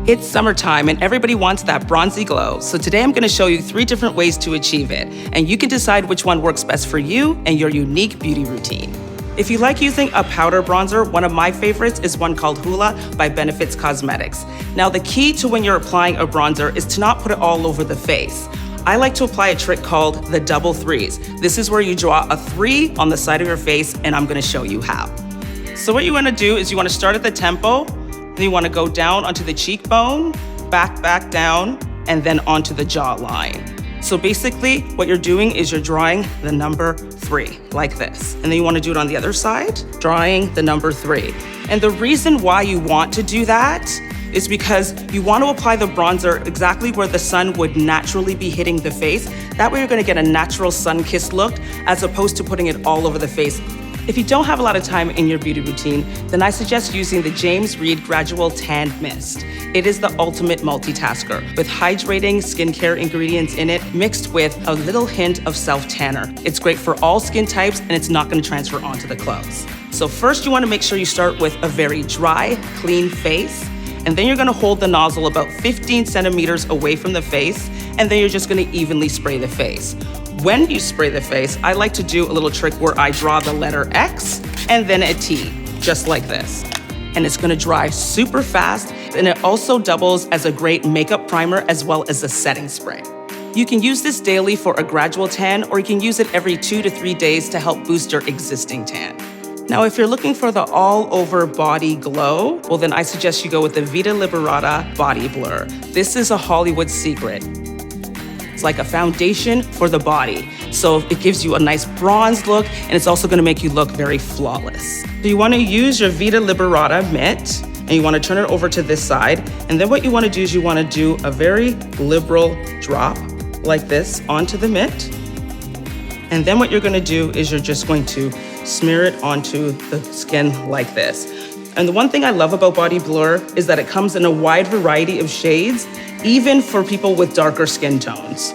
It's summertime and everybody wants that bronzy glow, so today I'm gonna show you 3 different ways to achieve it, and you can decide which one works best for you and your unique beauty routine. If you like using a powder bronzer, one of my favorites is one called Hoola by Benefits Cosmetics. Now the key to when you're applying a bronzer is to not put it all over the face. I like to apply a trick called the double threes. This is where you draw a 3 on the side of your face, and I'm gonna show you how. So what you wanna do is you wanna start at the temple, then you wanna go down onto the cheekbone, back down, and then onto the jawline. So basically, what you're doing is you're drawing the number 3, like this. And then you wanna do it on the other side, drawing the number 3. And the reason why you want to do that is because you want to apply the bronzer exactly where the sun would naturally be hitting the face. That way you're gonna get a natural sun-kissed look as opposed to putting it all over the face. If you don't have a lot of time in your beauty routine, then I suggest using the James Read Gradual Tan Mist. It is the ultimate multitasker with hydrating skincare ingredients in it mixed with a little hint of self-tanner. It's great for all skin types and it's not gonna transfer onto the clothes. So first you wanna make sure you start with a very dry, clean face, and then you're gonna hold the nozzle about 15 centimeters away from the face, and then you're just gonna evenly spray the face. When you spray the face, I like to do a little trick where I draw the letter X and then a T, just like this. And it's gonna dry super fast, and it also doubles as a great makeup primer as well as a setting spray. You can use this daily for a gradual tan, or you can use it every 2 to 3 days to help boost your existing tan. Now, if you're looking for the all-over body glow, well then I suggest you go with the Vita Liberata Body Blur. This is a Hollywood secret. It's like a foundation for the body. So it gives you a nice bronze look, and it's also gonna make you look very flawless. So you wanna use your Vita Liberata mitt, and you wanna turn it over to this side, and then what you wanna do is you wanna do a very liberal drop, like this, onto the mitt. And then what you're gonna do is you're just going to smear it onto the skin like this. And the one thing I love about Body Blur is that it comes in a wide variety of shades, even for people with darker skin tones.